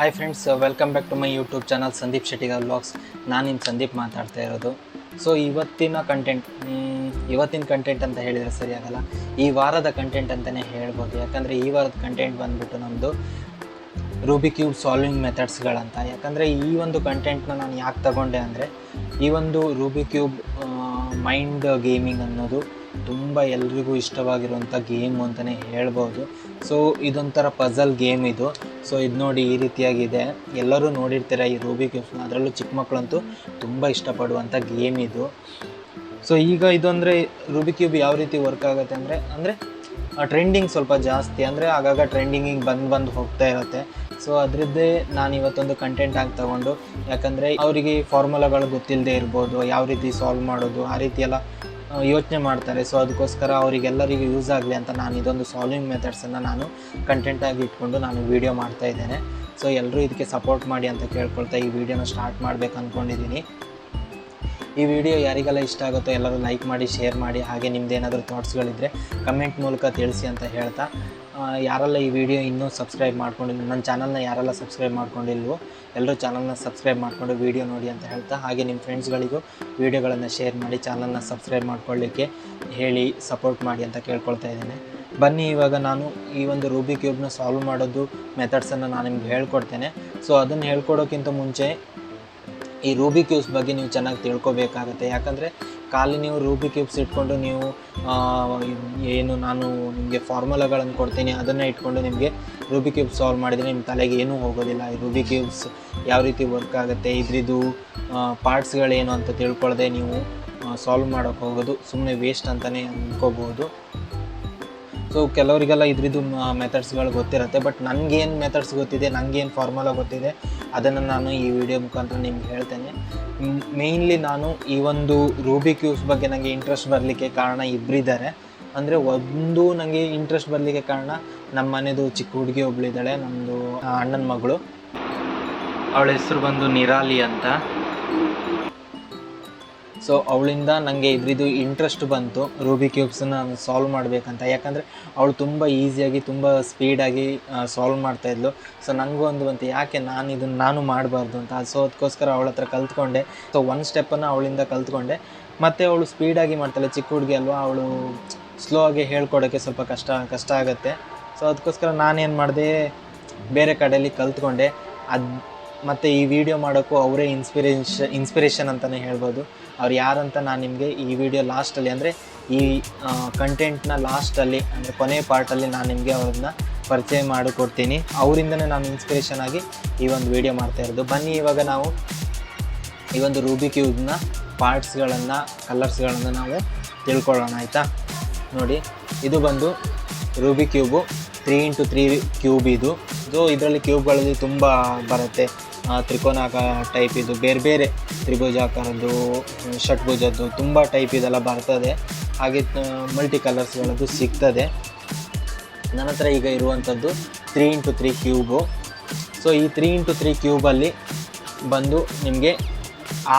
Hi friends, welcome back to my YouTube channel Sandeep Shettigar vlogs. ನಾನು ನಿಮ್ಮ ಸಂದೀಪ್ ಮಾತಾಡ್ತಾ ಇರೋದು. ಸೊ ಇವತ್ತಿನ ಕಂಟೆಂಟ್ ಅಂತ ಹೇಳಿದರೆ ಸರಿಯಾಗಲ್ಲ, ಈ ವಾರದ ಕಂಟೆಂಟ್ ಅಂತಲೇ ಹೇಳ್ಬೋದು. ಯಾಕಂದರೆ ಈ ವಾರದ ಕಂಟೆಂಟ್ ಬಂದುಬಿಟ್ಟು ನಮ್ಮದು ರೂಬಿಕ್ ಕ್ಯೂಬ್ ಸಾಲ್ವಿಂಗ್ ಮೆಥಡ್ಸ್ಗಳಂತ. ಯಾಕಂದರೆ ಈ ಒಂದು ಕಂಟೆಂಟ್ನ ನಾನು ಯಾಕೆ ತಗೊಂಡೆ ಅಂದರೆ, ಈ ಒಂದು ರೂಬಿಕ್ ಕ್ಯೂಬ್ ಮೈಂಡ್ ಗೇಮಿಂಗ್ ಅನ್ನೋದು ತುಂಬ ಎಲ್ರಿಗೂ ಇಷ್ಟವಾಗಿರುವಂಥ ಗೇಮ್ ಅಂತಲೇ ಹೇಳ್ಬೋದು. ಸೊ ಇದೊಂಥರ ಪಝಲ್ ಗೇಮ್ ಇದು. ಸೊ ಇದು ನೋಡಿ, ಈ ರೀತಿಯಾಗಿದೆ. ಎಲ್ಲರೂ ನೋಡಿರ್ತೀರ ಈ ರೂಬಿಕ್ ಕ್ಯೂಬ್ಸ್ನ, ಅದರಲ್ಲೂ ಚಿಕ್ಕ ಮಕ್ಕಳಂತೂ ತುಂಬ ಇಷ್ಟಪಡುವಂಥ ಗೇಮ್ ಇದು. ಸೊ ಈಗ ಇದು ಅಂದರೆ ರೂಬಿಕ್ ಕ್ಯೂಬ್ ಯಾವ ರೀತಿ ವರ್ಕ್ ಆಗುತ್ತೆ ಅಂದರೆ ಟ್ರೆಂಡಿಂಗ್ ಸ್ವಲ್ಪ ಜಾಸ್ತಿ, ಅಂದರೆ ಆಗಾಗ ಟ್ರೆಂಡಿಂಗಿಗೆ ಬಂದು ಹೋಗ್ತಾ ಇರುತ್ತೆ. ಸೊ ಅದರದ್ದೇ ನಾನು ಇವತ್ತೊಂದು ಕಂಟೆಂಟ್ ಆಗಿ ತೊಗೊಂಡು, ಯಾಕಂದರೆ ಅವರಿಗೆ ಫಾರ್ಮುಲಾಗಳು ಗೊತ್ತಿಲ್ಲದೆ ಇರ್ಬೋದು, ಯಾವ ರೀತಿ ಸಾಲ್ವ್ ಮಾಡೋದು ಆ ರೀತಿ ಎಲ್ಲ ಯೋಚನೆ ಮಾಡ್ತಾರೆ. ಸೊ ಅದಕ್ಕೋಸ್ಕರ ಅವರಿಗೆಲ್ಲರಿಗೂ ಯೂಸ್ ಆಗಲಿ ಅಂತ ನಾನು ಇದೊಂದು ಸಾಲ್ವಿಂಗ್ ಮೆಥಡ್ಸನ್ನು ನಾನು ಕಂಟೆಂಟಾಗಿ ಇಟ್ಕೊಂಡು ನಾನು ವೀಡಿಯೋ ಮಾಡ್ತಾಯಿದ್ದೇನೆ. ಸೊ ಎಲ್ಲರೂ ಇದಕ್ಕೆ ಸಪೋರ್ಟ್ ಮಾಡಿ ಅಂತ ಕೇಳ್ಕೊಳ್ತಾ ಈ ವಿಡಿಯೋನ ಸ್ಟಾರ್ಟ್ ಮಾಡಬೇಕು ಅಂದ್ಕೊಂಡಿದ್ದೀನಿ. ಈ ವಿಡಿಯೋ ಯಾರಿಗೆಲ್ಲ ಇಷ್ಟ ಆಗುತ್ತೋ ಎಲ್ಲರೂ ಲೈಕ್ ಮಾಡಿ, ಶೇರ್ ಮಾಡಿ, ಹಾಗೆ ನಿಮ್ಮದು ಏನಾದರೂ ಥಾಟ್ಸ್ಗಳಿದ್ದರೆ ಕಮೆಂಟ್ ಮೂಲಕ ತಿಳಿಸಿ ಅಂತ ಹೇಳ್ತಾ, ಯಾರೆಲ್ಲ ಈ ವಿಡಿಯೋ ಇನ್ನೂ ಸಬ್ಸ್ಕ್ರೈಬ್ ಮಾಡ್ಕೊಂಡಿಲ್ಲ, ನನ್ನ ಚಾನಲ್ನ ಯಾರೆಲ್ಲ ಸಬ್ಸ್ಕ್ರೈಬ್ ಮಾಡ್ಕೊಂಡಿಲ್ವೋ ಎಲ್ಲರೂ ಚಾನಲ್ನ ಸಬ್ಸ್ಕ್ರೈಬ್ ಮಾಡಿಕೊಂಡು ವಿಡಿಯೋ ನೋಡಿ ಅಂತ ಹೇಳ್ತಾ, ಹಾಗೆ ನಿಮ್ಮ ಫ್ರೆಂಡ್ಸ್ಗಳಿಗೂ ವಿಡಿಯೋಗಳನ್ನು ಶೇರ್ ಮಾಡಿ ಚಾನಲ್ನ ಸಬ್ಸ್ಕ್ರೈಬ್ ಮಾಡ್ಕೊಳ್ಳಿಕ್ಕೆ ಹೇಳಿ ಸಪೋರ್ಟ್ ಮಾಡಿ ಅಂತ ಕೇಳ್ಕೊಳ್ತಾ ಇದ್ದೇನೆ. ಬನ್ನಿ, ಇವಾಗ ನಾನು ಈ ಒಂದು ರೂಬಿಕ್ ಕ್ಯೂಬ್ನ ಸಾಲ್ವ್ ಮಾಡೋದು ಮೆಥಡ್ಸನ್ನು ನಾನು ನಿಮ್ಗೆ ಹೇಳ್ಕೊಡ್ತೇನೆ. ಸೊ ಅದನ್ನು ಹೇಳ್ಕೊಡೋಕ್ಕಿಂತ ಮುಂಚೆ ಈ ರೂಬಿಕ್ ಕ್ಯೂಬ್ಸ್ ಬಗ್ಗೆ ನೀವು ಚೆನ್ನಾಗಿ ತಿಳ್ಕೊಬೇಕಾಗತ್ತೆ. ಯಾಕಂದರೆ ಖಾಲಿ ನೀವು ರೂಬಿಕ್ ಕ್ಯೂಬ್ಸ್ ಇಟ್ಕೊಂಡು ನೀವು ಏನು ನಾನು ನಿಮಗೆ ಫಾರ್ಮುಲಾಗಳನ್ನು ಕೊಡ್ತೀನಿ ಅದನ್ನು ಇಟ್ಕೊಂಡು ನಿಮಗೆ ರೂಬಿಕ್ ಕ್ಯೂಬ್ಸ್ ಸಾಲ್ವ್ ಮಾಡಿದರೆ ನಿಮ್ಮ ತಲೆಗೆ ಏನೂ ಹೋಗೋದಿಲ್ಲ. ಈ ರೂಬಿಕ್ ಕ್ಯೂಬ್ಸ್ ಯಾವ ರೀತಿ ವರ್ಕ್ ಆಗುತ್ತೆ, ಇದ್ರದ್ದು ಪಾರ್ಟ್ಸ್ಗಳೇನು ಅಂತ ತಿಳ್ಕೊಳ್ಳದೆ ನೀವು ಸಾಲ್ವ್ ಮಾಡೋಕ್ಕೆ ಹೋಗೋದು ಸುಮ್ಮನೆ ವೇಸ್ಟ್ ಅಂತಲೇ ಅಂದ್ಕೋಬೋದು. ಸೊ ಕೆಲವರಿಗೆಲ್ಲ ಇದ್ರದ್ದು ಮೆಥಡ್ಸ್ಗಳು ಗೊತ್ತಿರುತ್ತೆ, ಬಟ್ ನನಗೇನು ಮೆಥಡ್ಸ್ ಗೊತ್ತಿದೆ, ನನಗೇನು ಫಾರ್ಮುಲಾ ಗೊತ್ತಿದೆ ಅದನ್ನು ನಾನು ಈ ವಿಡಿಯೋ ಮುಖಾಂತರ ನಿಮ್ಗೆ ಹೇಳ್ತೇನೆ. ಮೇಯ್ನ್ಲಿ ನಾನು ಈ ಒಂದು ರೂಬಿಕ್ ಕ್ಯೂಬ್ಸ್ ಬಗ್ಗೆ ನನಗೆ ಇಂಟ್ರೆಸ್ಟ್ ಬರಲಿಕ್ಕೆ ಕಾರಣ ಇಬ್ಬರಿದ್ದಾರೆ. ಅಂದರೆ ಒಂದು ನನಗೆ ಇಂಟ್ರೆಸ್ಟ್ ಬರಲಿಕ್ಕೆ ಕಾರಣ ನಮ್ಮ ಮನೆಯದು ಚಿಕ್ಕ ಹುಡುಗಿ ಒಬ್ಬಳಿದ್ದಾಳೆ, ನಮ್ಮದು ಅಣ್ಣನ ಮಗಳು. ಅವಳ ಹೆಸರು ಬಂದು ನಿರಾಲಿ ಅಂತ. ಸೊ ಅವಳಿಂದ ನನಗೆ ಇದ್ರದ್ದು ಇಂಟ್ರೆಸ್ಟ್ ಬಂತು ರೂಬಿಕ್ ಕ್ಯೂಬ್ಸನ್ನು ಸಾಲ್ವ್ ಮಾಡಬೇಕಂತ. ಯಾಕಂದರೆ ಅವಳು ತುಂಬ ಈಸಿಯಾಗಿ ತುಂಬ ಸ್ಪೀಡಾಗಿ ಸಾಲ್ವ್ ಮಾಡ್ತಾಯಿದ್ಲು. ಸೊ ನನಗೂ ಒಂದು ಬಂತು, ಯಾಕೆ ನಾನು ಮಾಡಬಾರ್ದು ಅಂತ. ಸೊ ಅದಕ್ಕೋಸ್ಕರ ಅವಳ ಹತ್ರ ಕಲ್ತ್ಕೊಂಡೆ. ಸೊ ಒಂದು ಸ್ಟೆಪ್ಪನ್ನು ಅವಳಿಂದ ಕಲ್ತ್ಕೊಂಡೆ. ಮತ್ತು ಅವಳು ಸ್ಪೀಡಾಗಿ ಮಾಡ್ತಾಳೆ, ಚಿಕ್ಕ ಹುಡುಗಿ ಅಲ್ವಾ, ಅವಳು ಸ್ಲೋ ಆಗಿ ಹೇಳ್ಕೊಡೋಕ್ಕೆ ಸ್ವಲ್ಪ ಕಷ್ಟ ಆಗುತ್ತೆ. ಸೊ ಅದಕ್ಕೋಸ್ಕರ ನಾನೇನು ಮಾಡಿದೆ, ಬೇರೆ ಕಡೆಯಲ್ಲಿ ಕಲ್ತ್ಕೊಂಡೆ. ಮತ್ತು ಈ ವಿಡಿಯೋ ಮಾಡೋಕ್ಕೂ ಅವರೇ ಇನ್ಸ್ಪಿರೇಷನ್ ಅಂತಲೇ ಹೇಳ್ಬೋದು. ಅವ್ರು ಯಾರಂತ ನಾನು ನಿಮಗೆ ಈ ವಿಡಿಯೋ ಲಾಸ್ಟಲ್ಲಿ, ಅಂದರೆ ಈ ಕಂಟೆಂಟ್ನ ಲಾಸ್ಟಲ್ಲಿ, ಅಂದರೆ ಕೊನೆ ಪಾರ್ಟಲ್ಲಿ ನಾನು ನಿಮಗೆ ಅವ್ರನ್ನ ಪರಿಚಯ ಮಾಡಿಕೊಡ್ತೀನಿ. ಅವರಿಂದನೇ ನಾನು ಇನ್ಸ್ಪಿರೇಷನ್ ಆಗಿ ಈ ಒಂದು ವಿಡಿಯೋ ಮಾಡ್ತಾಯಿರೋದು. ಬನ್ನಿ, ಇವಾಗ ನಾವು ಈ ಒಂದು ರೂಬಿಕ್ ಕ್ಯೂಬ್ನ ಪಾರ್ಟ್ಸ್ಗಳನ್ನು, ಕಲರ್ಸ್ಗಳನ್ನು ನಾವು ತಿಳ್ಕೊಳ್ಳೋಣ, ಆಯಿತಾ? ನೋಡಿ, ಇದು ಬಂದು ರೂಬಿಕ್ ಕ್ಯೂಬು 3x3 ಕ್ಯೂಬ್ ಇದು. ಇದರಲ್ಲಿ ಕ್ಯೂಬ್ಗಳಲ್ಲಿ ತುಂಬ ಬರುತ್ತೆ, ತ್ರಿಕೋನಾಕಾರ ಟೈಪ್, ಇದು ಬೇರೆ ಬೇರೆ ತ್ರಿಭುಜಾಕಾರದ್ದು, ಷಟ್ಭುಜದ್ದು, ತುಂಬ ಟೈಪ್ ಇದೆಲ್ಲ ಬರ್ತದೆ. ಹಾಗೆ ಮಲ್ಟಿ ಕಲರ್ಸ್ಗಳದ್ದು ಸಿಗ್ತದೆ. ನನ್ನ ಹತ್ರ ಈಗ ಇರುವಂಥದ್ದು 3x3 ಕ್ಯೂಬು. ಸೊ ಈ 3x3 ಕ್ಯೂಬಲ್ಲಿ ಬಂದು ನಿಮಗೆ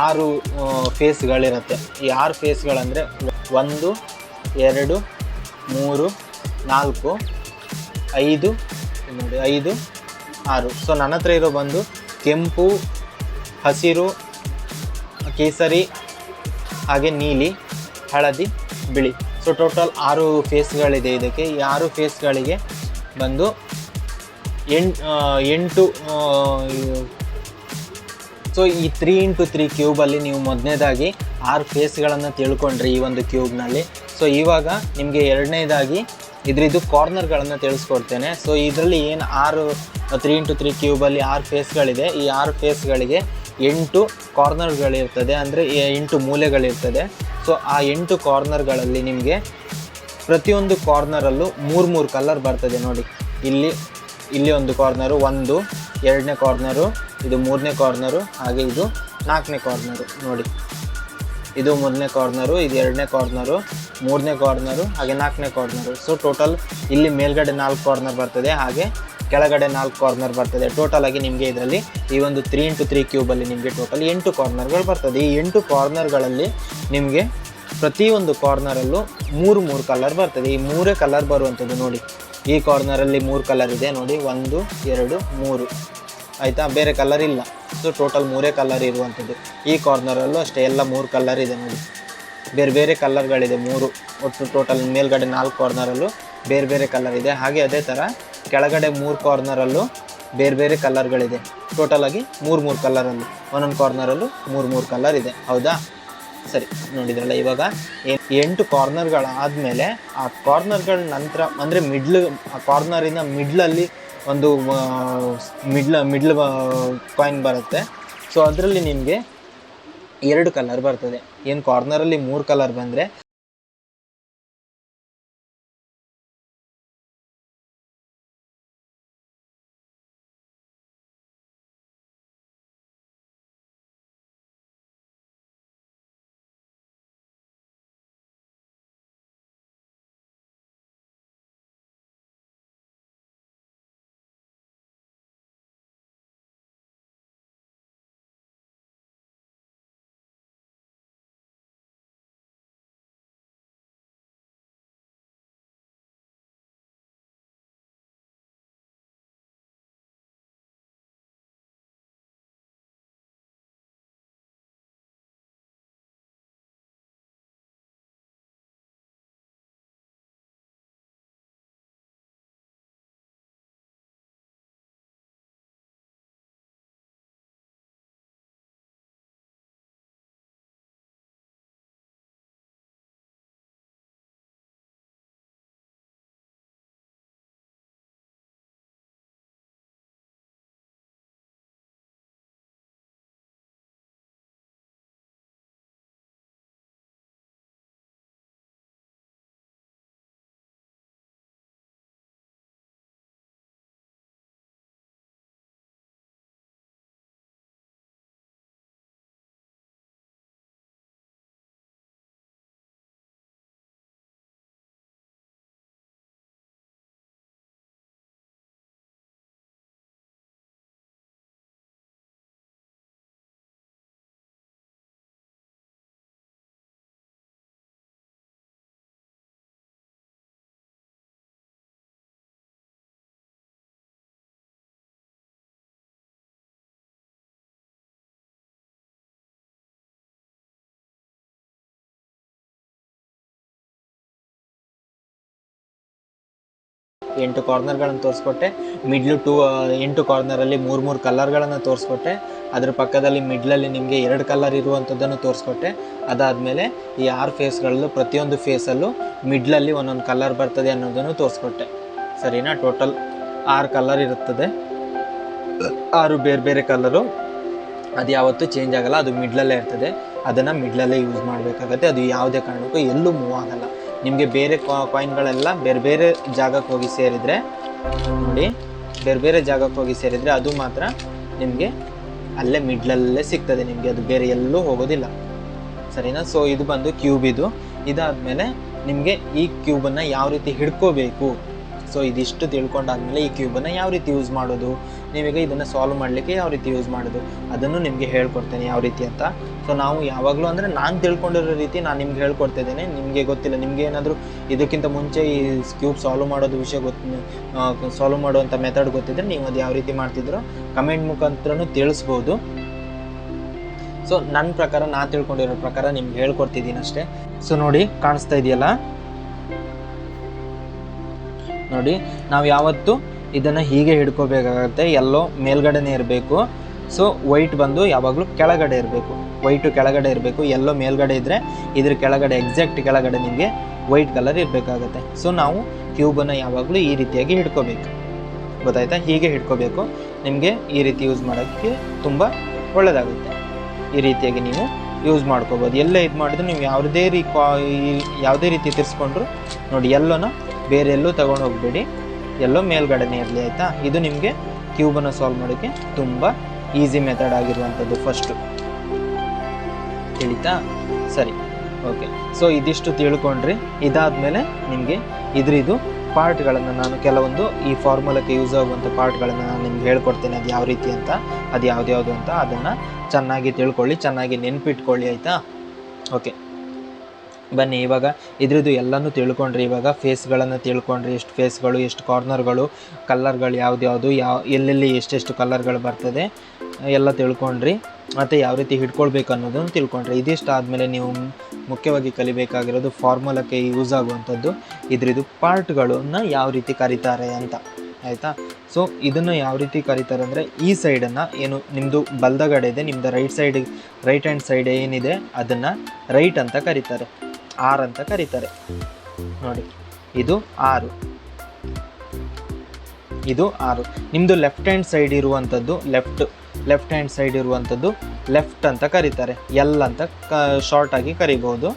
6 ಫೇಸ್ಗಳಿರುತ್ತೆ. ಈ 6 ಫೇಸ್ಗಳಂದರೆ 1 2 3 4 5 ನೋಡಿ, 5 6. ಸೊ ನನ್ನ ಹತ್ರ ಇರೋ ಬಂದು ಕೆಂಪು, ಹಸಿರು, ಕೇಸರಿ, ಹಾಗೆ ನೀಲಿ, ಹಳದಿ, ಬಿಳಿ. ಸೊ ಟೋಟಲ್ 6 ಫೇಸ್ಗಳಿದೆ ಇದಕ್ಕೆ. ಈ 6 ಫೇಸ್ಗಳಿಗೆ ಬಂದು 8. ಸೊ ಈ 3x3 ಕ್ಯೂಬಲ್ಲಿ ನೀವು ಮೊದಲನೇದಾಗಿ 6 ಫೇಸ್ಗಳನ್ನು ತಿಳ್ಕೊಂಡ್ರಿ ಈ ಒಂದು ಕ್ಯೂಬ್ನಲ್ಲಿ. ಸೊ ಇವಾಗ ನಿಮಗೆ ಎರಡನೇದಾಗಿ ಇದ್ರದ್ದು ಕಾರ್ನರ್ಗಳನ್ನು ತಿಳಿಸ್ಕೊಡ್ತೇನೆ. ಸೊ ಇದರಲ್ಲಿ ಏನು 3x3 ಕ್ಯೂಬಲ್ಲಿ 6 ಫೇಸ್ಗಳಿದೆ. ಈ 6 ಫೇಸ್ಗಳಿಗೆ 8 ಕಾರ್ನರ್ಗಳಿರ್ತದೆ, ಅಂದರೆ 8 ಮೂಲೆಗಳಿರ್ತದೆ. ಸೊ ಆ 8 ಕಾರ್ನರ್ಗಳಲ್ಲಿ ನಿಮಗೆ ಪ್ರತಿಯೊಂದು ಕಾರ್ನರಲ್ಲೂ 3 ಕಲರ್ ಬರ್ತದೆ. ನೋಡಿ, ಇಲ್ಲಿ ಒಂದು ಕಾರ್ನರು, 1 2ನೇ ಕಾರ್ನರು, ಇದು 3ನೇ ಕಾರ್ನರು, ಹಾಗೆ ಇದು 4ನೇ ಕಾರ್ನರು. ನೋಡಿ, ಇದು 1ನೇ ಕಾರ್ನರು, ಇದು 2ನೇ ಕಾರ್ನರು, 3ನೇ ಕಾರ್ನರು, ಹಾಗೆ 4ನೇ ಕಾರ್ನರು. ಸೊ ಟೋಟಲ್ ಇಲ್ಲಿ ಮೇಲ್ಗಡೆ 4 ಕಾರ್ನರ್ ಬರ್ತದೆ, ಹಾಗೆ ಕೆಳಗಡೆ 4 ಕಾರ್ನರ್ ಬರ್ತದೆ. ಟೋಟಲ್ ಆಗಿ ನಿಮಗೆ ಇದರಲ್ಲಿ ಈ ಒಂದು 3x3 ಕ್ಯೂಬಲ್ಲಿ ನಿಮಗೆ ಟೋಟಲ್ 8 ಕಾರ್ನರ್ಗಳು ಬರ್ತದೆ. ಈ 8 ಕಾರ್ನರ್ಗಳಲ್ಲಿ ನಿಮಗೆ ಪ್ರತಿಯೊಂದು ಕಾರ್ನರಲ್ಲೂ 3 ಕಲರ್ ಬರ್ತದೆ. ಈ 3 ಕಲರ್ ಬರುವಂಥದ್ದು ನೋಡಿ, ಈ ಕಾರ್ನರಲ್ಲಿ 3 ಕಲರ್ ಇದೆ ನೋಡಿ, 1 2 3. ಆಯಿತಾ, ಬೇರೆ ಕಲರ್ ಇಲ್ಲ. ಸೊ ಟೋಟಲ್ 3 ಕಲರ್ ಇರುವಂಥದ್ದು. ಈ ಕಾರ್ನರಲ್ಲೂ ಅಷ್ಟೇ ಎಲ್ಲ 3 ಕಲರ್ ಇದೆ ನೋಡಿ, ಬೇರೆ ಬೇರೆ ಕಲರ್ಗಳಿದೆ 3. ಒಟ್ಟು ಟೋಟಲ್ ಮೇಲ್ಗಡೆ 4 ಕಾರ್ನರಲ್ಲೂ ಬೇರೆ ಬೇರೆ ಕಲರ್ ಇದೆ. ಹಾಗೆ ಅದೇ ಥರ ಕೆಳಗಡೆ 3 ಕಾರ್ನರಲ್ಲೂ ಬೇರೆ ಬೇರೆ ಕಲರ್ಗಳಿದೆ. ಟೋಟಲಾಗಿ 3 ಕಲರಲ್ಲೂ ಒಂದೊಂದು ಕಾರ್ನರಲ್ಲೂ 3 ಕಲರ್ ಇದೆ. ಹೌದಾ, ಸರಿ. ನೋಡಿದ್ರಲ್ಲ, ಇವಾಗ 8 ಕಾರ್ನರ್ಗಳಾದಮೇಲೆ ಆ ಕಾರ್ನರ್ಗಳ ನಂತರ ಅಂದರೆ ಆ ಕಾರ್ನರಿನ ಮಿಡ್ಲಲ್ಲಿ ಒಂದು ಮಿಡ್ಲ್ ಕಾಯಿನ್ ಬರುತ್ತೆ. ಸೊ ಅದರಲ್ಲಿ ನಿಮಗೆ 2 ಕಲರ್ ಬರ್ತದೆ. ಏನು ಕಾರ್ನರಲ್ಲಿ 3 ಕಲರ್ ಬಂದರೆ ಎಂಟು ಕಾರ್ನರ್ಗಳನ್ನು ತೋರಿಸ್ಕೊಟ್ಟೆ. ಮಿಡ್ಲು 8 ಕಾರ್ನರಲ್ಲಿ 3 ಕಲರ್ಗಳನ್ನು ತೋರಿಸ್ಕೊಟ್ಟೆ. ಅದ್ರ ಪಕ್ಕದಲ್ಲಿ ಮಿಡ್ಲಲ್ಲಿ ನಿಮಗೆ 2 ಕಲರ್ ಇರುವಂಥದ್ದನ್ನು ತೋರಿಸ್ಕೊಟ್ಟೆ. ಅದಾದಮೇಲೆ ಈ 6 ಫೇಸ್ಗಳಲ್ಲೂ ಪ್ರತಿಯೊಂದು ಫೇಸಲ್ಲೂ ಮಿಡ್ಲಲ್ಲಿ ಒಂದೊಂದು ಕಲರ್ ಬರ್ತದೆ ಅನ್ನೋದನ್ನು ತೋರಿಸ್ಕೊಟ್ಟೆ. ಸರಿನಾ? ಟೋಟಲ್ 6 ಕಲರ್ ಇರುತ್ತದೆ. 6 ಬೇರೆ ಬೇರೆ ಕಲರು, ಅದು ಯಾವತ್ತೂ ಚೇಂಜ್ ಆಗಲ್ಲ. ಅದು ಮಿಡ್ಲಲ್ಲೇ ಇರ್ತದೆ. ಅದನ್ನು ಮಿಡ್ಲಲ್ಲೇ ಯೂಸ್ ಮಾಡಬೇಕಾಗತ್ತೆ. ಅದು ಯಾವುದೇ ಕಾರಣಕ್ಕೂ ಎಲ್ಲೂ ಮೂವ್ ಆಗಲ್ಲ. ನಿಮಗೆ ಬೇರೆ ಕಾಯಿನ್ಗಳೆಲ್ಲ ಬೇರೆ ಬೇರೆ ಜಾಗಕ್ಕೆ ಹೋಗಿ ಸೇರಿದರೆ ನೋಡಿ, ಬೇರೆ ಬೇರೆ ಜಾಗಕ್ಕೆ ಹೋಗಿ ಸೇರಿದರೆ ಅದು ಮಾತ್ರ ನಿಮಗೆ ಅಲ್ಲೇ ಮಿಡ್ಲಲ್ಲೇ ಸಿಗ್ತದೆ ನಿಮಗೆ. ಅದು ಬೇರೆ ಎಲ್ಲೂ ಹೋಗೋದಿಲ್ಲ. ಸರಿನಾ? ಸೊ ಇದು ಬಂದು ಕ್ಯೂಬ್. ಇದಾದಮೇಲೆ ನಿಮಗೆ ಈ ಕ್ಯೂಬನ್ನು ಯಾವ ರೀತಿ ಹಿಡ್ಕೋಬೇಕು, ಸೊ ಇದಿಷ್ಟು ತಿಳ್ಕೊಂಡಾದ್ಮೇಲೆ ಈ ಕ್ಯೂಬನ್ನು ಯಾವ ರೀತಿ ಯೂಸ್ ಮಾಡೋದು, ನೀವೀಗ ಇದನ್ನು ಸಾಲ್ವ್ ಮಾಡಲಿಕ್ಕೆ ಯಾವ ರೀತಿ ಯೂಸ್ ಮಾಡೋದು ಅದನ್ನು ನಿಮಗೆ ಹೇಳ್ಕೊಡ್ತೇನೆ ಯಾವ ರೀತಿ ಅಂತ. ಸೊ ನಾವು ಯಾವಾಗಲೂ ಅಂದರೆ ನಾನು ತಿಳ್ಕೊಂಡಿರೋ ರೀತಿ ನಾನು ನಿಮ್ಗೆ ಹೇಳ್ಕೊಡ್ತಿದ್ದೇನೆ. ನಿಮಗೆ ಗೊತ್ತಿಲ್ಲ, ನಿಮಗೆ ಏನಾದರೂ ಇದಕ್ಕಿಂತ ಮುಂಚೆ ಈ ಕ್ಯೂಬ್ ಸಾಲ್ವ್ ಮಾಡೋದು ವಿಷಯ ಸಾಲ್ವ್ ಮಾಡುವಂಥ ಮೆಥಡ್ ಗೊತ್ತಿದ್ದರೆ ನೀವು ಅದು ಯಾವ ರೀತಿ ಮಾಡ್ತಿದ್ರೋ ಕಮೆಂಟ್ ಮುಖಾಂತರನೂ ತಿಳಿಸ್ಬೋದು. ಸೊ ನನ್ನ ಪ್ರಕಾರ, ನಾನು ತಿಳ್ಕೊಂಡಿರೋ ಪ್ರಕಾರ ನಿಮ್ಗೆ ಹೇಳ್ಕೊಡ್ತಿದ್ದೀನಿ ಅಷ್ಟೇ. ಸೊ ನೋಡಿ, ಕಾಣಿಸ್ತಾ ಇದೆಯಲ್ಲ, ನೋಡಿ ನಾವು ಯಾವತ್ತು ಇದನ್ನು ಹೀಗೆ ಹಿಡ್ಕೋಬೇಕಾಗತ್ತೆ. ಎಲ್ಲೋ ಮೇಲ್ಗಡೆನೇ ಇರಬೇಕು. ಸೊ ವೈಟ್ ಬಂದು ಯಾವಾಗಲೂ ಕೆಳಗಡೆ ಇರಬೇಕು. ವೈಟು ಕೆಳಗಡೆ ಇರಬೇಕು. ಎಲ್ಲೋ ಮೇಲ್ಗಡೆ ಇದ್ದರೆ ಇದ್ರ ಕೆಳಗಡೆ, ಎಕ್ಸಾಕ್ಟ್ ಕೆಳಗಡೆ ನಿಮಗೆ ವೈಟ್ ಕಲರ್ ಇರಬೇಕಾಗತ್ತೆ. ಸೊ ನಾವು ಕ್ಯೂಬನ್ನು ಯಾವಾಗಲೂ ಈ ರೀತಿಯಾಗಿ ಹಿಡ್ಕೋಬೇಕು. ಗೊತ್ತಾಯ್ತಾ? ಹೀಗೆ ಹಿಡ್ಕೋಬೇಕು. ನಿಮಗೆ ಈ ರೀತಿ ಯೂಸ್ ಮಾಡೋಕ್ಕೆ ತುಂಬ ಒಳ್ಳೆಯದಾಗುತ್ತೆ. ಈ ರೀತಿಯಾಗಿ ನೀವು ಯೂಸ್ ಮಾಡ್ಕೋಬೋದು. ಎಲ್ಲೇ ಇದು ಮಾಡಿದ್ರು ನೀವು ಯಾವುದೇ ರೀತಿ ತಿರ್ಸ್ಕೊಂಡ್ರು ನೋಡಿ, ಎಲ್ಲೋನ ಬೇರೆ ಎಲ್ಲೂ ತೊಗೊಂಡು ಹೋಗಬೇಡಿ, ಎಲ್ಲೋ ಮೇಲ್ಗಡೆನೇ ಇರಲಿ. ಆಯಿತಾ? ಇದು ನಿಮಗೆ ಕ್ಯೂಬನ್ನು ಸಾಲ್ವ್ ಮಾಡೋಕ್ಕೆ ತುಂಬ ಈಸಿ ಮೆಥಡ್ ಆಗಿರುವಂಥದ್ದು ಫಸ್ಟು. ತಿಳಿತಾ? ಸರಿ, ಓಕೆ. ಸೊ ಇದಿಷ್ಟು ತಿಳ್ಕೊಂಡ್ರಿ. ಇದಾದಮೇಲೆ ನಿಮಗೆ ಇದ್ರಿದು ಪಾರ್ಟ್ಗಳನ್ನು ನಾನು ಕೆಲವೊಂದು ಈ ಫಾರ್ಮುಲಾಕ್ಕೆ ಯೂಸ್ ಆಗುವಂಥ ಪಾರ್ಟ್ಗಳನ್ನು ನಾನು ನಿಮ್ಗೆ ಹೇಳ್ಕೊಡ್ತೇನೆ. ಅದು ಯಾವ ರೀತಿ ಅಂತ, ಅದು ಯಾವ್ದು ಅಂತ ಅದನ್ನು ಚೆನ್ನಾಗಿ ತಿಳ್ಕೊಳ್ಳಿ, ಚೆನ್ನಾಗಿ ನೆನ್ಪಿಟ್ಕೊಳ್ಳಿ. ಆಯಿತಾ? ಓಕೆ. ಬನ್ನಿ ಇವಾಗ ಇದ್ರದ್ದು ಎಲ್ಲನೂ ತಿಳ್ಕೊಂಡ್ರಿ. ಇವಾಗ ಫೇಸ್ಗಳನ್ನು ತಿಳ್ಕೊಂಡ್ರಿ, ಎಷ್ಟು ಫೇಸ್ಗಳು, ಎಷ್ಟು ಕಾರ್ನರ್ಗಳು, ಕಲರ್ಗಳು ಯಾವ್ದು ಎಲ್ಲೆಲ್ಲಿ ಎಷ್ಟೆಷ್ಟು ಕಲರ್ಗಳು ಬರ್ತದೆ ಎಲ್ಲ ತಿಳ್ಕೊಂಡ್ರಿ. ಮತ್ತು ಯಾವ ರೀತಿ ಹಿಡ್ಕೊಳ್ಬೇಕು ಅನ್ನೋದನ್ನು ತಿಳ್ಕೊಂಡ್ರಿ. ಇದಿಷ್ಟು ಆದಮೇಲೆ ನೀವು ಮುಖ್ಯವಾಗಿ ಕಲಿಬೇಕಾಗಿರೋದು ಫಾರ್ಮುಲಕ್ಕೆ ಯೂಸ್ ಆಗುವಂಥದ್ದು ಇದ್ರದ್ದು ಪಾರ್ಟ್ಗಳನ್ನು ಯಾವ ರೀತಿ ಕರೀತಾರೆ ಅಂತ, ಆಯಿತಾ. ಸೊ ಇದನ್ನು ಯಾವ ರೀತಿ ಕರೀತಾರೆ ಅಂದರೆ, ಈ ಸೈಡನ್ನು ಏನು ನಿಮ್ಮದು ಬಲದಗಡೆ ಇದೆ, ನಿಮ್ಮದು ರೈಟ್ ಹ್ಯಾಂಡ್ ಸೈಡ್ ಏನಿದೆ ಅದನ್ನು ರೈಟ್ ಅಂತ ಕರೀತಾರೆ, ಆರ್ ಅಂತ ಕರೀತಾರೆ. ನೋಡಿ ಇದು 6, ಇದು 6. ನಿಮ್ಮದು ಲೆಫ್ಟ್ ಹ್ಯಾಂಡ್ ಸೈಡ್ ಇರುವಂಥದ್ದು ಲೆಫ್ಟ್ ಹ್ಯಾಂಡ್ ಸೈಡ್ ಇರುವಂಥದ್ದು ಲೆಫ್ಟ್ ಅಂತ ಕರೀತಾರೆ, ಎಲ್ ಅಂತ ಶಾರ್ಟ್ ಆಗಿ ಕರಿಬಹುದು.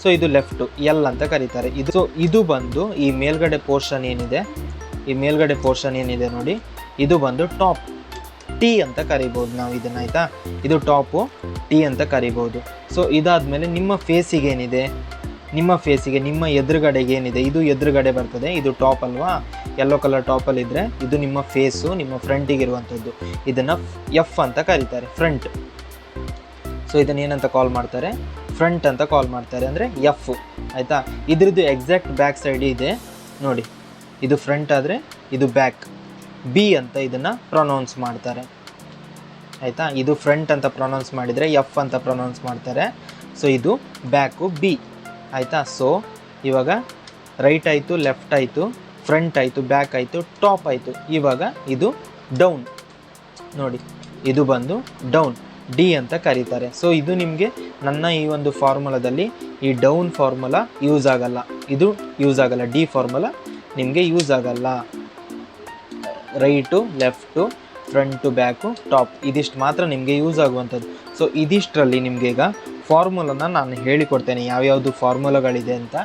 ಸೊ ಇದು ಲೆಫ್ಟು, ಎಲ್ ಅಂತ ಕರೀತಾರೆ. ಇದು ಬಂದು ಈ ಮೇಲ್ಗಡೆ ಪೋರ್ಷನ್ ಏನಿದೆ ನೋಡಿ, ಇದು ಬಂದು ಟಾಪ್, ಟಿ ಅಂತ ಕರಿಬೋದು ನಾವು ಇದನ್ನು, ಆಯಿತಾ. ಇದು ಟಾಪು, ಟಿ ಅಂತ ಕರಿಬೋದು. ಸೊ ಇದಾದಮೇಲೆ ನಿಮ್ಮ ಫೇಸಿಗೆ ನಿಮ್ಮ ಎದುರುಗಡೆಗೆ ಏನಿದೆ, ಇದು ಎದುರುಗಡೆ ಬರ್ತದೆ, ಇದು ಟಾಪ್ ಅಲ್ವಾ, ಯೆಲ್ಲೋ ಕಲರ್ ಟಾಪಲ್ಲಿದ್ದರೆ ಇದು ನಿಮ್ಮ ಫೇಸು, ನಿಮ್ಮ ಫ್ರಂಟಿಗೆ ಇರುವಂಥದ್ದು. ಇದನ್ನು ಎಫ್ ಅಂತ ಕರೀತಾರೆ, ಫ್ರಂಟ್. ಸೊ ಇದನ್ನು ಏನಂತ ಕಾಲ್ ಮಾಡ್ತಾರೆ, ಫ್ರಂಟ್ ಅಂತ ಕಾಲ್ ಮಾಡ್ತಾರೆ, ಅಂದರೆ ಎಫ್, ಆಯಿತಾ. ಇದ್ರದ್ದು ಎಕ್ಸಾಕ್ಟ್ ಬ್ಯಾಕ್ ಸೈಡ್ ಇದೆ ನೋಡಿ, ಇದು ಫ್ರಂಟ್ ಆದರೆ ಇದು ಬ್ಯಾಕ್, ಬಿ ಅಂತ ಇದನ್ನು ಪ್ರೊನೌನ್ಸ್ ಮಾಡ್ತಾರೆ, ಆಯಿತಾ. ಇದು ಫ್ರಂಟ್ ಅಂತ ಪ್ರೊನೌನ್ಸ್ ಮಾಡಿದರೆ ಎಫ್ ಅಂತ ಪ್ರೊನೌನ್ಸ್ ಮಾಡ್ತಾರೆ. ಸೊ ಇದು ಬ್ಯಾಕು, ಬಿ, ಆಯಿತಾ. ಸೊ ಇವಾಗ ರೈಟ್ ಆಯಿತು, ಲೆಫ್ಟ್ ಆಯಿತು, ಫ್ರಂಟ್ ಆಯಿತು, ಬ್ಯಾಕ್ ಆಯಿತು, ಟಾಪ್ ಆಯಿತು. ಇವಾಗ ಇದು ಡೌನ್ ನೋಡಿ, ಇದು ಬಂದು ಡೌನ್, ಡಿ ಅಂತ ಕರೀತಾರೆ. ಸೊ ಇದು ನಿಮಗೆ ನನ್ನ ಈ ಒಂದು ಫಾರ್ಮುಲಾದಲ್ಲಿ ಈ ಡೌನ್ ಫಾರ್ಮುಲಾ ಯೂಸ್ ಆಗಲ್ಲ, ಇದು ಯೂಸ್ ಆಗಲ್ಲ, ಡಿ ಫಾರ್ಮುಲಾ ನಿಮಗೆ ಯೂಸ್ ಆಗಲ್ಲ. Right, left, front, back, top ಇದಿಷ್ಟು ಮಾತ್ರ ನಿಮಗೆ ಯೂಸ್ ಆಗುವಂಥದ್ದು. ಸೊ ಇದಿಷ್ಟರಲ್ಲಿ ನಿಮಗೆ ಈಗ ಫಾರ್ಮುಲಾನ ನಾನು ಹೇಳಿಕೊಡ್ತೇನೆ, ಯಾವ್ಯಾವುದು ಫಾರ್ಮುಲಾಗಳಿದೆ ಅಂತ,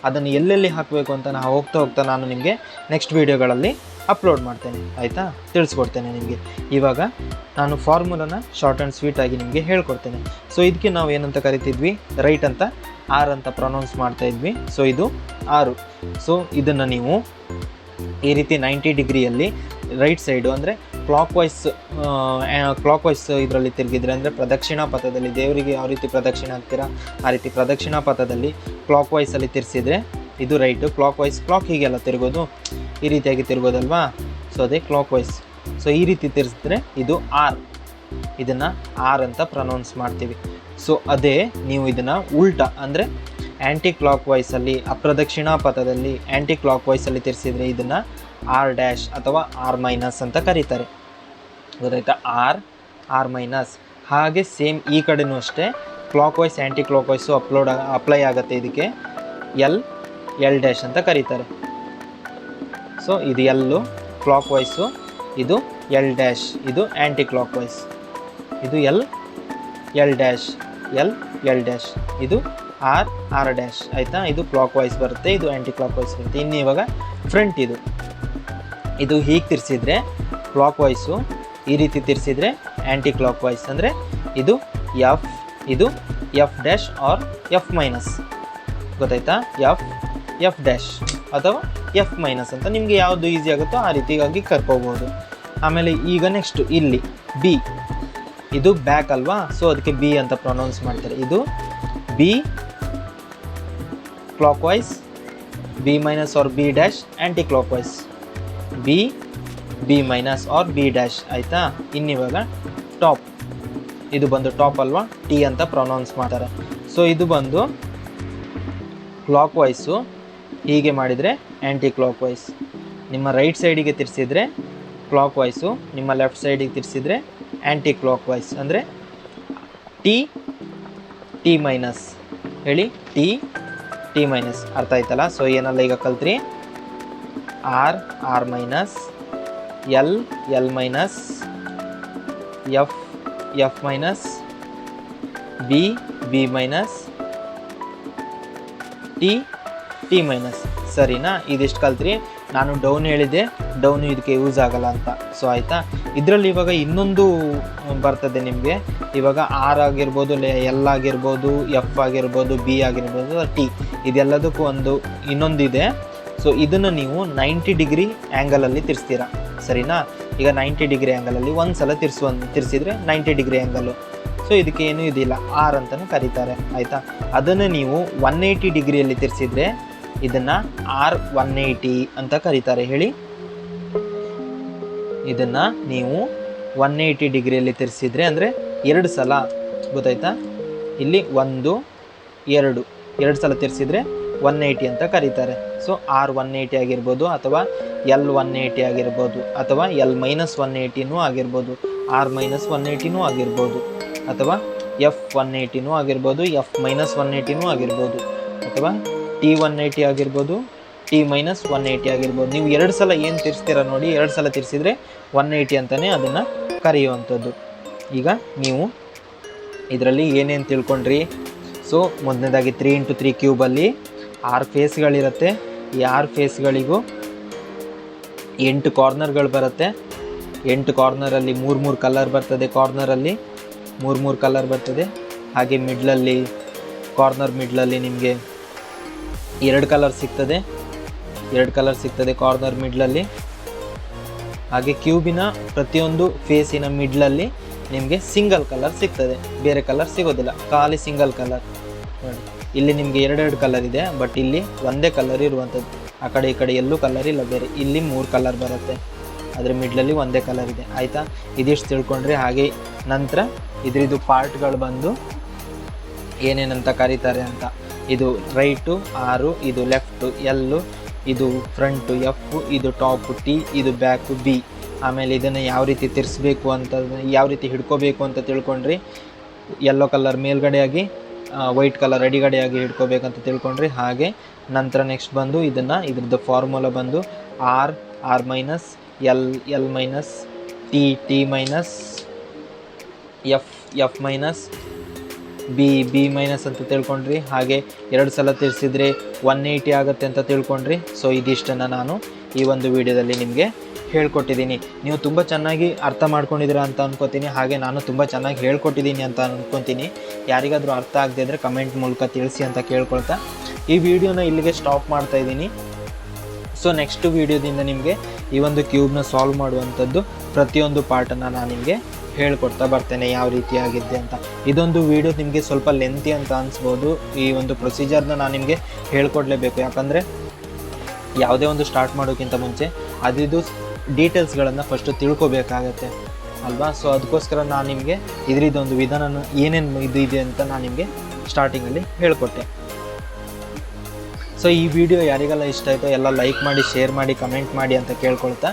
ಅದನ್ನು ಎಲ್ಲೆಲ್ಲಿ ಹಾಕಬೇಕು ಅಂತ ನಾನು ಹೋಗ್ತಾ ನಾನು ನಿಮಗೆ ನೆಕ್ಸ್ಟ್ ವೀಡಿಯೋಗಳಲ್ಲಿ ಅಪ್ಲೋಡ್ ಮಾಡ್ತೇನೆ, ಆಯಿತಾ. ತಿಳಿಸ್ಕೊಡ್ತೇನೆ ನಿಮಗೆ. ಇವಾಗ ನಾನು ಫಾರ್ಮುಲಾನ ಶಾರ್ಟ್ ಆ್ಯಂಡ್ ಸ್ವೀಟಾಗಿ ನಿಮಗೆ ಹೇಳ್ಕೊಡ್ತೇನೆ. ಸೊ ಇದಕ್ಕೆ ನಾವು ಏನಂತ ಕರಿತಿದ್ವಿ, ರೈಟ್ ಅಂತ, ಆರ್ ಅಂತ ಪ್ರೊನೌನ್ಸ್ ಮಾಡ್ತಾಯಿದ್ವಿ. ಸೊ ಇದು 6. ಸೊ ಇದನ್ನು ನೀವು ಈ ರೀತಿ 90 ಡಿಗ್ರಿಯಲ್ಲಿ ರೈಟ್ ಸೈಡು ಅಂದರೆ ಕ್ಲಾಕ್ ವೈಸ್ ಇದರಲ್ಲಿ ತಿರುಗಿದ್ರೆ, ಅಂದರೆ ಪ್ರದಕ್ಷಿಣಾ ಪಥದಲ್ಲಿ ದೇವರಿಗೆ ಯಾವ ರೀತಿ ಪ್ರದಕ್ಷಿಣೆ ಆಗ್ತೀರಾ ಆ ರೀತಿ ಪ್ರದಕ್ಷಿಣಾ ಪಥದಲ್ಲಿ ಕ್ಲಾಕ್ ವೈಸಲ್ಲಿ ತಿರ್ಸಿದ್ರೆ ಇದು ರೈಟು. ಕ್ಲಾಕ್ ವೈಸ್, ಕ್ಲಾಕ್ ಹೀಗೆಲ್ಲ ತಿರುಗೋದು, ಈ ರೀತಿಯಾಗಿ ತಿರುಗೋದಲ್ವಾ. ಸೊ ಅದೇ ಕ್ಲಾಕ್ ವೈಸ್. ಸೊ ಈ ರೀತಿ ತಿರ್ಸಿದ್ರೆ ಇದು ಆರ್, ಇದನ್ನು ಆರ್ ಅಂತ ಪ್ರೊನೌನ್ಸ್ ಮಾಡ್ತೀವಿ. ಸೊ ಅದೇ ನೀವು ಇದನ್ನು ಉಲ್ಟಾ ಅಂದರೆ ಆ್ಯಂಟಿ ಕ್ಲಾಕ್ ವೈಸಲ್ಲಿ, ಅಪ್ರದಕ್ಷಿಣಾ ಪಥದಲ್ಲಿ ಆ್ಯಂಟಿ ಕ್ಲಾಕ್ ವೈಸಲ್ಲಿ ತಿರ್ಸಿದ್ರೆ ಇದನ್ನು ಆರ್ ಡ್ಯಾಶ್ ಅಥವಾ ಆರ್ ಮೈನಸ್ ಅಂತ ಕರೀತಾರೆ, ಗೊತ್ತಾಯ್ತಾ. R minus. ಹಾಗೆ ಸೇಮ್ ಈ ಕಡೆನೂ ಅಷ್ಟೇ, clockwise anticlockwise apply ಆಗುತ್ತೆ ಇದಕ್ಕೆ, ಎಲ್ ಡ್ಯಾಶ್ ಅಂತ ಕರೀತಾರೆ. ಸೊ ಇದು ಎಲ್ಲು ಕ್ಲಾಕ್ ವೈಸು, ಇದು ಎಲ್ ಡ್ಯಾಶ್, ಇದು ಆ್ಯಂಟಿ ಕ್ಲಾಕ್ ವೈಸ್, ಇದು ಎಲ್ ಡ್ಯಾಶ್, ಎಲ್ ಡ್ಯಾಶ್, ಇದು ಆರ್ ಡ್ಯಾಶ್, ಆಯಿತಾ. ಇದು ಕ್ಲಾಕ್ ವೈಸ್ ಬರುತ್ತೆ, ಇದು ಆ್ಯಂಟಿ ಕ್ಲಾಕ್ ವೈಸ್ ಬರುತ್ತೆ. ಇನ್ನು ಇವಾಗ ಫ್ರಂಟ್, ಇದು ಹೀಗೆ ತಿರ್ಸಿದ್ರೆ ಕ್ಲಾಕ್ ವೈಸು, ಈ ರೀತಿ ತಿರ್ಸಿದ್ರೆ ಆ್ಯಂಟಿ ಕ್ಲಾಕ್ ವೈಸ್, ಅಂದರೆ ಇದು F dash or F minus, ಗೊತ್ತಾಯ್ತಾ. ಎಫ್ ಡ್ಯಾಶ್ ಅಥವಾ ಎಫ್ ಮೈನಸ್ ಅಂತ ನಿಮಗೆ ಯಾವುದು ಈಸಿ ಆಗುತ್ತೋ ಆ ರೀತಿಯಾಗಿ ಕರ್ಕೋಬೋದು. ಆಮೇಲೆ ಈಗ ನೆಕ್ಸ್ಟು ಇಲ್ಲಿ ಬಿ, ಇದು ಬ್ಯಾಕ್ ಅಲ್ವಾ, ಸೊ ಅದಕ್ಕೆ ಬಿ ಅಂತ ಪ್ರೊನೌನ್ಸ್ ಮಾಡ್ತಾರೆ. ಇದು B clock wise, B minus or B dash anti clock wise, B minus or B dash, ಆಯಿತಾ. ಇನ್ನಿವಾಗ ಟಾಪ್, ಇದು ಬಂದು ಟಾಪ್ ಅಲ್ವಾ, ಟಿ ಅಂತ ಪ್ರೊನೌನ್ಸ್ ಮಾಡ್ತಾರೆ. ಸೊ ಇದು ಬಂದು ಕ್ಲಾಕ್ ವೈಸು, ಹೀಗೆ ಮಾಡಿದರೆ ಆ್ಯಂಟಿ ಕ್ಲಾಕ್ ವೈಸ್. ನಿಮ್ಮ ರೈಟ್ ಸೈಡಿಗೆ ತಿರ್ಸಿದ್ರೆ ಕ್ಲಾಕ್ ವೈಸು, ನಿಮ್ಮ ಲೆಫ್ಟ್ ಸೈಡಿಗೆ ತಿರ್ಸಿದ್ರೆ ಆ್ಯಂಟಿ ಕ್ಲಾಕ್ ವೈಸ್, ಅಂದರೆ ಟಿ ಮೈನಸ್. ಹೇಳಿ, ಟಿ ಮೈನಸ್, ಅರ್ಥ ಆಯ್ತಲ್ಲ. ಸೊ ಏನೆಲ್ಲ ಈಗ ಕಲ್ತ್ರಿ, R minus, L minus, F minus, B minus, T minus, ಸರಿನಾ. ಇದಿಷ್ಟು ಕಲ್ತ್ರಿ. ನಾನು ಡೌನ್ ಹೇಳಿದೆ, ಡೌನು ಇದಕ್ಕೆ ಯೂಸ್ ಆಗಲ್ಲ ಅಂತ. ಸೊ ಆಯಿತಾ. ಇದರಲ್ಲಿ ಇವಾಗ ಇನ್ನೊಂದು ಬರ್ತದೆ ನಿಮಗೆ. ಇವಾಗ ಆರ್ ಆಗಿರ್ಬೋದು, ಎಲ್ ಆಗಿರ್ಬೋದು, ಎಫ್ ಆಗಿರ್ಬೋದು, ಬಿ ಆಗಿರ್ಬೋದು, ಟಿ, ಇದೆಲ್ಲದಕ್ಕೂ ಇನ್ನೊಂದಿದೆ. ಸೊ ಇದನ್ನು ನೀವು 90 ಡಿಗ್ರಿ ಆ್ಯಂಗಲಲ್ಲಿ ತಿರ್ಸ್ತೀರಾ, ಸರಿನಾ. ಈಗ 90 ಡಿಗ್ರಿ ಆ್ಯಂಗಲಲ್ಲಿ ಒಂದು ಸಲ ತಿರ್ಸಿದ್ರೆ 90 ಡಿಗ್ರಿ ಆ್ಯಂಗಲು, ಸೊ ಇದಕ್ಕೆ ಏನೂ ಇದಿಲ್ಲ, ಆರ್ ಅಂತಲೂ ಕರೀತಾರೆ ಆಯಿತಾ. ಅದನ್ನು ನೀವು 180 ಡಿಗ್ರಿಯಲ್ಲಿ ತಿರ್ಸಿದ್ರೆ ಇದನ್ನು R180 ಅಂತ ಕರೀತಾರೆ. ಹೇಳಿ, ಇದನ್ನು ನೀವು 180 ಡಿಗ್ರಿಯಲ್ಲಿ ತಿರ್ಸಿದ್ರೆ ಅಂದರೆ 2 ಸಲ, ಗೊತ್ತಾಯ್ತಾ, ಇಲ್ಲಿ 1 2 ಸಲ ತಿರ್ಸಿದ್ರೆ 180 ಅಂತ ಕರೀತಾರೆ. ಸೊ R180 ಆಗಿರ್ಬೋದು, ಅಥವಾ L180 ಆಗಿರ್ಬೋದು, ಅಥವಾ L-180 ಆಗಿರ್ಬೋದು, R-180 ಆಗಿರ್ಬೋದು, ಅಥವಾ F180 ಆಗಿರ್ಬೋದು, F-180 ಆಗಿರ್ಬೋದು, ಅಥವಾ T180 ಆಗಿರ್ಬೋದು, T-180 ಆಗಿರ್ಬೋದು. ನೀವು 2 ಸಲ ಏನು ತಿರ್ಸ್ತೀರ ನೋಡಿ, 2 ಸಲ ತಿರ್ಸಿದ್ರೆ 180 ಅಂತಲೇ ಅದನ್ನು ಕರೆಯುವಂಥದ್ದು. ಈಗ ನೀವು ಇದರಲ್ಲಿ ಏನೇನು ತಿಳ್ಕೊಂಡ್ರಿ? ಸೊ ಮೊದಲನೇದಾಗಿ 3x3 ಕ್ಯೂಬಲ್ಲಿ 6 ಫೇಸ್ಗಳಿರುತ್ತೆ. ಈ 6 ಫೇಸ್ಗಳಿಗೂ 8 ಕಾರ್ನರ್ಗಳು ಬರುತ್ತೆ. 8 ಕಾರ್ನರಲ್ಲಿ 3 ಕಲರ್ ಬರ್ತದೆ. ಕಾರ್ನರಲ್ಲಿ 3 ಕಲರ್ ಬರ್ತದೆ. ಹಾಗೆ ಮಿಡ್ಲಲ್ಲಿ, ಕಾರ್ನರ್ ಮಿಡ್ಲಲ್ಲಿ ನಿಮಗೆ 2 ಕಲರ್ ಸಿಗ್ತದೆ. 2 ಕಲರ್ ಸಿಗ್ತದೆ ಕಾರ್ನರ್ ಮಿಡ್ಲಲ್ಲಿ. ಹಾಗೆ ಕ್ಯೂಬಿನ ಪ್ರತಿಯೊಂದು ಫೇಸಿನ ಮಿಡ್ಲಲ್ಲಿ ನಿಮಗೆ ಸಿಂಗಲ್ ಕಲರ್ ಸಿಗ್ತದೆ, ಬೇರೆ ಕಲರ್ ಸಿಗೋದಿಲ್ಲ, ಖಾಲಿ ಸಿಂಗಲ್ ಕಲರ್. ಇಲ್ಲಿ ನಿಮಗೆ 2 ಕಲರ್ ಇದೆ, ಬಟ್ ಇಲ್ಲಿ ಒಂದೇ ಕಲರ್ ಇರುವಂಥದ್ದು. ಆ ಕಡೆ ಈ ಕಡೆ ಎಲ್ಲೂ ಕಲರ್ ಇಲ್ಲ ಬೇರೆ. ಇಲ್ಲಿ 3 ಕಲರ್ ಬರುತ್ತೆ, ಅದರ ಮಿಡ್ಲಲ್ಲಿ ಒಂದೇ ಕಲರ್ ಇದೆ ಆಯಿತಾ. ಇದಿಷ್ಟು ತಿಳ್ಕೊಂಡ್ರೆ. ಹಾಗೆ ನಂತರ ಇದ್ರದ್ದು ಪಾರ್ಟ್ಗಳು ಬಂದು ಏನೇನಂತ ಕರೀತಾರೆ ಅಂತ. ಇದು ರೈಟು R, ಇದು ಲೆಫ್ಟು L, ಇದು ಫ್ರಂಟು F, ಇದು ಟಾಪು T, ಇದು ಬ್ಯಾಕು B. ಆಮೇಲೆ ಇದನ್ನು ಯಾವ ರೀತಿ ತಿರ್ಸ್ಬೇಕು ಅಂತ, ಯಾವ ರೀತಿ ಹಿಡ್ಕೋಬೇಕು ಅಂತ ತಿಳ್ಕೊಂಡ್ರಿ. ಯೆಲ್ಲೋ ಕಲರ್ ಮೇಲ್ಗಡೆಯಾಗಿ, ವೈಟ್ ಕಲರ್ ಅಡಿಗಡೆಯಾಗಿ ಹಿಡ್ಕೋಬೇಕಂತ ತಿಳ್ಕೊಂಡ್ರಿ. ಹಾಗೆ ನಂತರ ನೆಕ್ಸ್ಟ್ ಬಂದು ಇದ್ರದ್ದು ಫಾರ್ಮುಲಾ ಬಂದು R, R-, L, L-, T, T-, F, F-, B, B- ಅಂತ ತಿಳ್ಕೊಂಡ್ರಿ. ಹಾಗೆ 2 ಸಲ ತಿರ್ಸಿದ್ರೆ 180 ಆಗುತ್ತೆ ಅಂತ ತಿಳ್ಕೊಂಡ್ರಿ. ಸೊ ಇದಿಷ್ಟನ್ನು ನಾನು ಈ ಒಂದು ವಿಡಿಯೋದಲ್ಲಿ ನಿಮಗೆ ಹೇಳ್ಕೊಟ್ಟಿದ್ದೀನಿ. ನೀವು ತುಂಬ ಚೆನ್ನಾಗಿ ಅರ್ಥ ಮಾಡ್ಕೊಂಡಿದ್ದೀರಾ ಅಂತ ಅನ್ಕೋತೀನಿ. ಹಾಗೆ ನಾನು ತುಂಬ ಚೆನ್ನಾಗಿ ಹೇಳ್ಕೊಟ್ಟಿದ್ದೀನಿ ಅಂತ ಅನ್ಕೊತೀನಿ. ಯಾರಿಗಾದರೂ ಅರ್ಥ ಆಗದೆ ಇದ್ದರೆ ಕಮೆಂಟ್ ಮೂಲಕ ತಿಳಿಸಿ ಅಂತ ಕೇಳ್ಕೊಳ್ತಾ ಈ ವಿಡಿಯೋನ ಇಲ್ಲಿಗೆ ಸ್ಟಾಪ್ ಮಾಡ್ತಾಯಿದ್ದೀನಿ. ಸೊ ನೆಕ್ಸ್ಟ್ ವಿಡಿಯೋದಿಂದ ನಿಮಗೆ ಈ ಒಂದು ಕ್ಯೂಬ್ನ ಸಾಲ್ವ್ ಮಾಡುವಂಥದ್ದು ಪ್ರತಿಯೊಂದು ಪಾರ್ಟನ್ನು ನಾನು ನಿಮಗೆ ಹೇಳ್ಕೊಡ್ತಾ ಬರ್ತೇನೆ ಯಾವ ರೀತಿಯಾಗಿದ್ದೆ ಅಂತ. ಇದೊಂದು ವಿಡಿಯೋ ನಿಮಗೆ ಸ್ವಲ್ಪ ಲೆಂತಿ ಅಂತ ಅನಿಸ್ಬೋದು. ಈ ಒಂದು ಪ್ರೊಸೀಜರ್ನ ನಾನು ನಿಮಗೆ ಹೇಳ್ಕೊಡ್ಲೇಬೇಕು, ಯಾಕಂದರೆ ಯಾವುದೇ ಒಂದು ಸ್ಟಾರ್ಟ್ ಮಾಡೋಕ್ಕಿಂತ ಮುಂಚೆ ಅದಿದು ಡೀಟೇಲ್ಸ್ಗಳನ್ನು ಫಸ್ಟು ತಿಳ್ಕೊಬೇಕಾಗತ್ತೆ ಅಲ್ವಾ. ಸೊ ಅದಕ್ಕೋಸ್ಕರ ನಾನು ನಿಮಗೆ ಇದರದೊಂದು ವಿಧಾನ ಏನೇನು ಇದು ಇದೆ ಅಂತ ನಾನು ನಿಮಗೆ ಸ್ಟಾರ್ಟಿಂಗಲ್ಲಿ ಹೇಳ್ಕೊಟ್ಟೆ. ಸೊ ಈ ವಿಡಿಯೋ ಯಾರಿಗೆಲ್ಲ ಇಷ್ಟ ಆಯಿತೋ ಎಲ್ಲ ಲೈಕ್ ಮಾಡಿ, ಶೇರ್ ಮಾಡಿ, ಕಮೆಂಟ್ ಮಾಡಿ ಅಂತ ಕೇಳ್ಕೊಳ್ತಾ,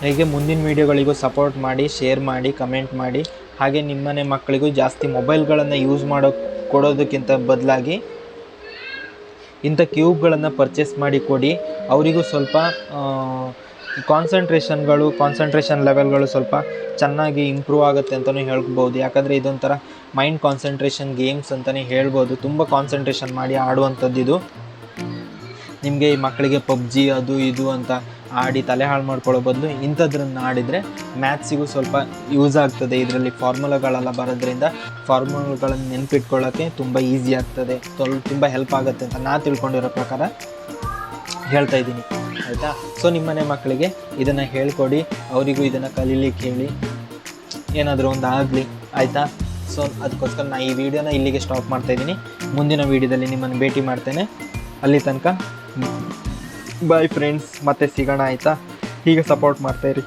ಹೀಗೆ ಮುಂದಿನ ವೀಡಿಯೋಗಳಿಗೂ ಸಪೋರ್ಟ್ ಮಾಡಿ, ಶೇರ್ ಮಾಡಿ, ಕಮೆಂಟ್ ಮಾಡಿ. ಹಾಗೆ ನಿಮ್ಮನೆ ಮಕ್ಕಳಿಗೂ ಜಾಸ್ತಿ ಮೊಬೈಲ್ಗಳನ್ನು ಯೂಸ್ ಕೊಡೋದಕ್ಕಿಂತ ಬದಲಾಗಿ ಇಂಥ ಕ್ಯೂಬ್ಗಳನ್ನು ಪರ್ಚೇಸ್ ಮಾಡಿ ಕೊಡಿ. ಅವರಿಗೂ ಸ್ವಲ್ಪ ಕಾನ್ಸಂಟ್ರೇಷನ್ ಲೆವೆಲ್ಗಳು ಸ್ವಲ್ಪ ಚೆನ್ನಾಗಿ ಇಂಪ್ರೂವ್ ಆಗುತ್ತೆ ಅಂತಲೂ ಹೇಳ್ಬೋದು. ಯಾಕಂದರೆ ಇದೊಂಥರ ಮೈಂಡ್ ಕಾನ್ಸಂಟ್ರೇಷನ್ ಗೇಮ್ಸ್ ಅಂತಲೇ ಹೇಳ್ಬೋದು. ತುಂಬ ಕಾನ್ಸಂಟ್ರೇಷನ್ ಮಾಡಿ ಆಡುವಂಥದ್ದು ಇದು. ನಿಮಗೆ ಈ ಮಕ್ಕಳಿಗೆ ಪಬ್ಜಿ ಅದು ಇದು ಅಂತ ಆಡಿ ತಲೆ ಹಾಳು ಮಾಡ್ಕೊಳ್ಳೋ ಬದಲು ಇಂಥದ್ರನ್ನು ಆಡಿದರೆ ಮ್ಯಾಥ್ಸಿಗೂ ಸ್ವಲ್ಪ ಯೂಸ್ ಆಗ್ತದೆ. ಇದರಲ್ಲಿ ಫಾರ್ಮುಲಾಗಳೆಲ್ಲ ಬರೋದ್ರಿಂದ ಫಾರ್ಮುಲಾಗಳನ್ನು ನೆನಪಿಟ್ಕೊಳ್ಳೋಕ್ಕೆ ತುಂಬ ಈಸಿ ಆಗ್ತದೆ, ತುಂಬ ಹೆಲ್ಪ್ ಆಗುತ್ತೆ ಅಂತ ನಾನು ತಿಳ್ಕೊಂಡಿರೋ ಪ್ರಕಾರ ಹೇಳ್ತಾ ಇದ್ದೀನಿ ಆಯಿತಾ. ಸೊ ನಿಮ್ಮನೆ ಮಕ್ಕಳಿಗೆ ಇದನ್ನು ಹೇಳ್ಕೊಡಿ, ಅವರಿಗೂ ಇದನ್ನು ಕಲೀಲಿಕ್ಕೆ ಹೇಳಿ, ಏನಾದರೂ ಒಂದು ಆಗಲಿ ಆಯಿತಾ. ಸೊ ಅದಕ್ಕೋಸ್ಕರ ನಾನು ಈ ವಿಡಿಯೋನ ಇಲ್ಲಿಗೆ ಸ್ಟಾಪ್ ಮಾಡ್ತಾಯಿದ್ದೀನಿ. ಮುಂದಿನ ವೀಡಿಯೋದಲ್ಲಿ ನಿಮ್ಮನ್ನು ಭೇಟಿ ಮಾಡ್ತೇನೆ. ಅಲ್ಲಿ ತನಕ ಬಾಯ್ ಫ್ರೆಂಡ್ಸ್, ಮತ್ತೆ ಸಿಗೋಣ ಆಯಿತಾ. ಹೀಗೆ ಸಪೋರ್ಟ್ ಮಾಡ್ತಾಯಿರಿ.